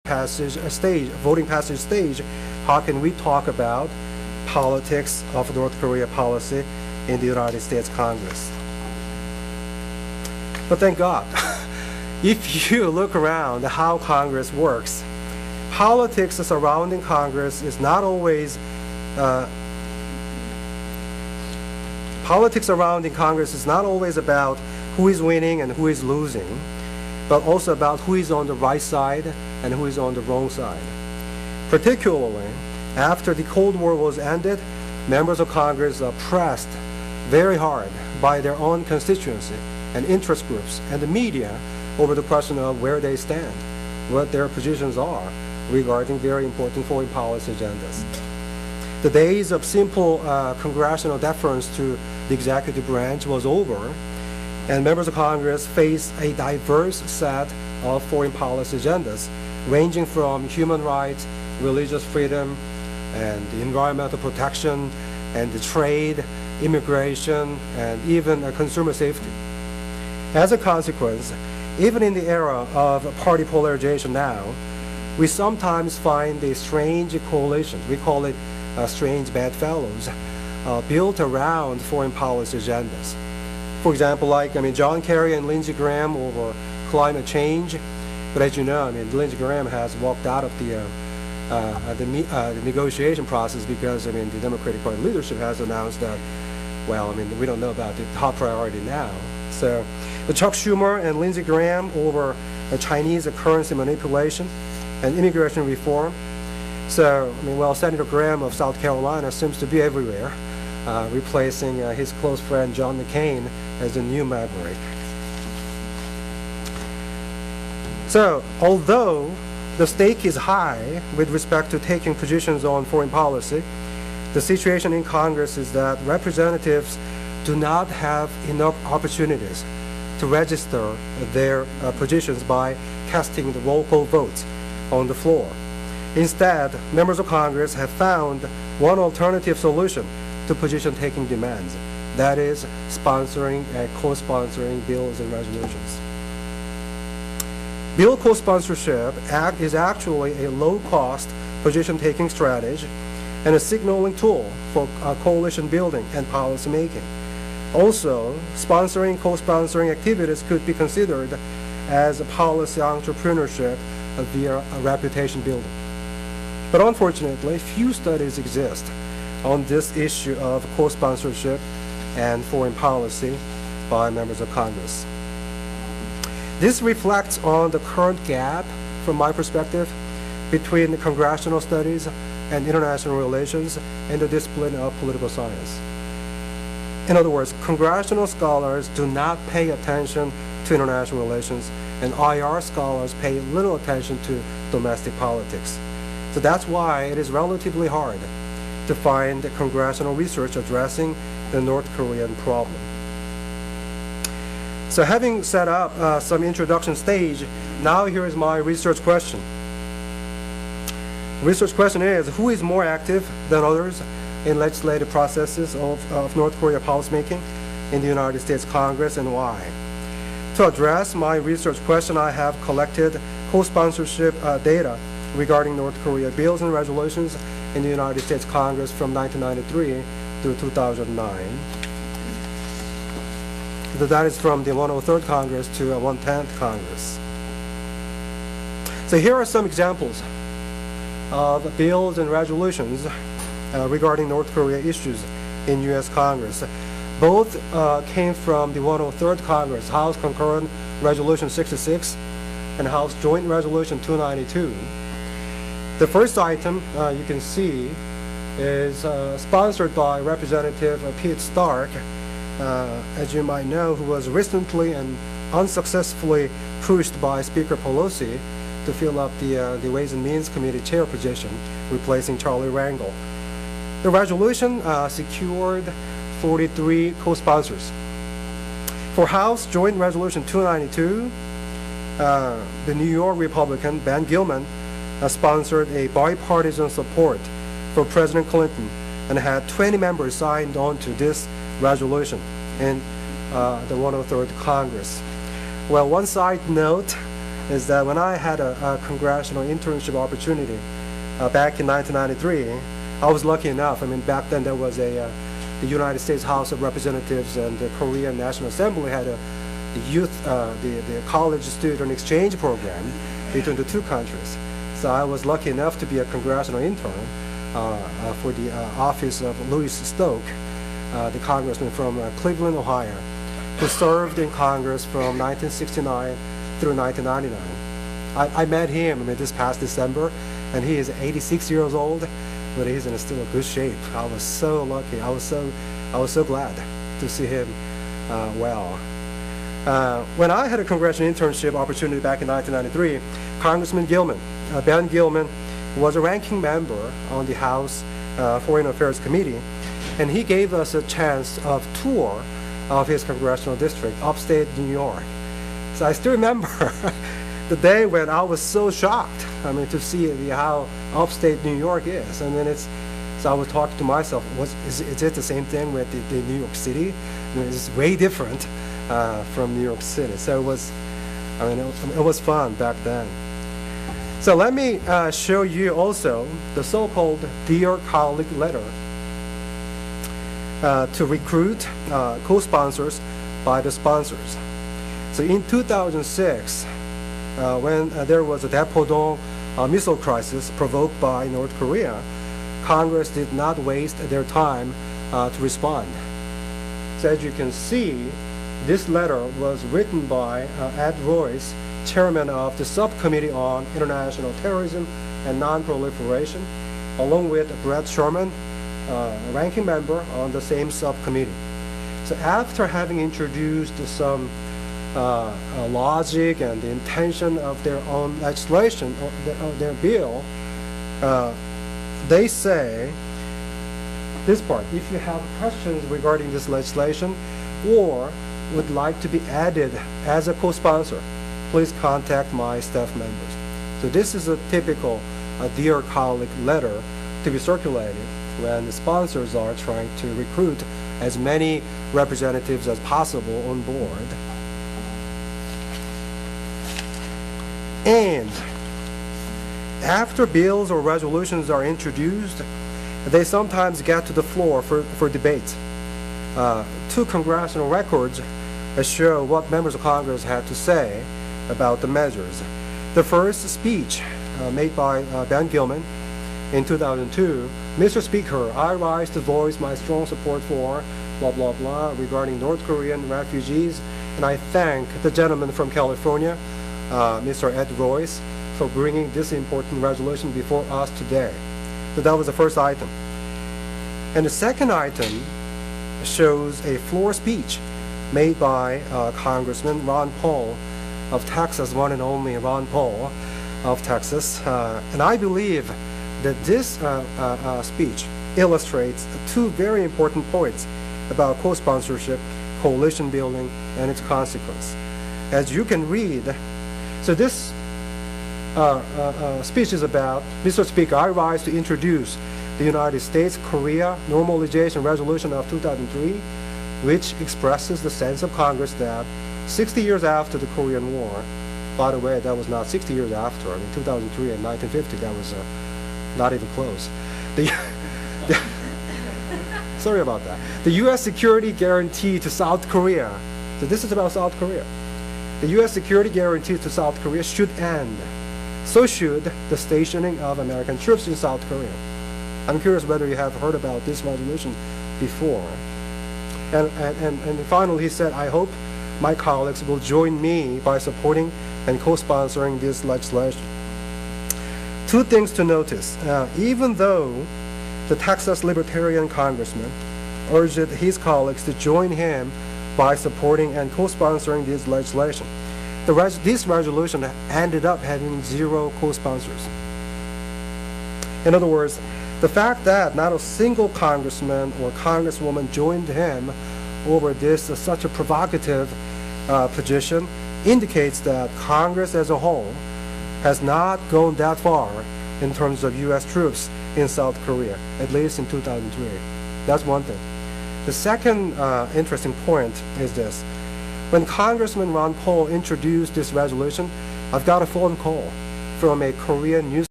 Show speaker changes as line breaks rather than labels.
voting passage stage, how can we talk about politics of North Korea policy in the United States Congress? But thank God, if you look around how Congress works, politics surrounding Congress is not always politics surrounding Congress is not always about who is winning and who is losing, but also about who is on the right side and who is on the wrong side. Particularly, after the Cold War was ended, members of Congress are pressed very hard by their own constituency and interest groups and the media over the question of where they stand, what their positions are regarding very important foreign policy agendas. The days of simple congressional deference to the executive branch was over, and members of Congress face a diverse set of foreign policy agendas, ranging from human rights, religious freedom, and environmental protection, and the trade, immigration, and even consumer safety. As a consequence, even in the era of party polarization now, we sometimes find a strange coalition, we call it strange bedfellows, built around foreign policy agendas. For example, John Kerry and Lindsey Graham over climate change. But as you know, Lindsey Graham has walked out of the negotiation process because, the Democratic Party leadership has announced that, we don't know about the top priority now. So, Chuck Schumer and Lindsey Graham over Chinese currency manipulation and immigration reform. So, Senator Graham of South Carolina seems to be everywhere, replacing his close friend John McCain as the new maverick. So, although the stake is high with respect to taking positions on foreign policy, the situation in Congress is that representatives do not have enough opportunities to register their positions by casting the roll call votes on the floor. Instead, members of Congress have found one alternative solution to position-taking demands, that is, sponsoring and co-sponsoring bills and resolutions. Bill co-sponsorship is actually a low-cost position-taking strategy and a signaling tool for coalition building and policy making. Also, sponsoring and co-sponsoring activities could be considered as a policy entrepreneurship via a reputation building. But unfortunately, few studies exist on this issue of co-sponsorship and foreign policy by members of Congress. This reflects on the current gap, from my perspective, between congressional studies and international relations and the discipline of political science. In other words, congressional scholars do not pay attention to international relations, and IR scholars pay little attention to domestic politics. So that's why it is relatively hard to find congressional research addressing the North Korean problem. So having set up some introduction stage, now here is my research question. Research question is, who is more active than others in legislative processes of North Korea policymaking in the United States Congress, and why? To address my research question, I have collected co-sponsorship data regarding North Korea bills and resolutions in the United States Congress from 1993 to 2009. That is from the 103rd Congress to 110th Congress. So here are some examples of bills and resolutions regarding North Korea issues in U.S. Congress. Both came from the 103rd Congress, House Concurrent Resolution 66 and House Joint Resolution 292. The first item you can see is sponsored by Representative Pete Stark, as you might know, who was recently and unsuccessfully pushed by Speaker Pelosi to fill up the Ways and Means Committee chair position, replacing Charlie Rangel. The resolution secured 43 co-sponsors. For House Joint Resolution 292, the New York Republican Ben Gilman sponsored a bipartisan support for President Clinton and had 20 members signed on to this resolution in the 103rd Congress. Well, one side note, is that when I had a congressional internship opportunity back in 1993, I was lucky enough. I mean, back then there was the United States House of Representatives and the Korean National Assembly had the college student exchange program between the two countries. So I was lucky enough to be a congressional intern for the office of Louis Stoke, the congressman from Cleveland, Ohio, who served in Congress from 1969 through 1999. I met him this past December, and he is 86 years old, but he's in still a good shape. I was so lucky. I was so glad to see him well. When I had a congressional internship opportunity back in 1993, Congressman Gilman, Ben Gilman, was a ranking member on the House Foreign Affairs Committee, and he gave us a chance of tour of his congressional district, upstate New York. So I still remember the day when I was so shocked, to see how upstate New York is. And then so I was talking to myself, is it the same thing with the New York City? It's way different from New York City. So it was fun back then. So let me show you also the so-called Dear Colleague letter to recruit co-sponsors by the sponsors. So in 2006, when there was a Daepodong missile crisis provoked by North Korea, Congress did not waste their time to respond. So as you can see, this letter was written by Ed Royce, chairman of the Subcommittee on International Terrorism and Non-Proliferation, along with Brett Sherman, a ranking member on the same subcommittee. So after having introduced some logic and the intention of their own legislation, their bill, they say this part: if you have questions regarding this legislation or would like to be added as a co-sponsor, please contact my staff members. So this is a typical Dear Colleague letter to be circulated when the sponsors are trying to recruit as many representatives as possible on board. And after bills or resolutions are introduced, they sometimes get to the floor for debate. Two congressional records show what members of Congress had to say about the measures. The first speech made by Ben Gilman in 2002, Mr. Speaker, I rise to voice my strong support for blah, blah, blah regarding North Korean refugees, and I thank the gentleman from California, Mr. Ed Royce, for bringing this important resolution before us today. So that was the first item. And the second item shows a floor speech made by Congressman Ron Paul of Texas, one and only Ron Paul of Texas. And I believe that this speech illustrates two very important points about co-sponsorship, coalition building, and its consequence. As you can read, so this speech is about, Mr. Speaker, I rise to introduce the United States-Korea Normalization Resolution of 2003, which expresses the sense of Congress that 60 years after the Korean War, by the way, that was not 60 years after, 2003 and 1950, that was not even close. Sorry about that. The U.S. security guarantee to South Korea, so this is about South Korea. The U.S. security guarantee to South Korea should end. So should the stationing of American troops in South Korea. I'm curious whether you have heard about this resolution before. And finally, he said, I hope my colleagues will join me by supporting and co-sponsoring this legislation. Two things to notice. Even though the Texas Libertarian congressman urged his colleagues to join him by supporting and co-sponsoring this legislation, this resolution ended up having 0 co-sponsors. In other words, the fact that not a single congressman or congresswoman joined him over this such a provocative position indicates that Congress as a whole has not gone that far in terms of U.S. troops in South Korea, at least in 2003. That's one thing. The second interesting point is this. When Congressman Ron Paul introduced this resolution, I've got a phone call from a Korean news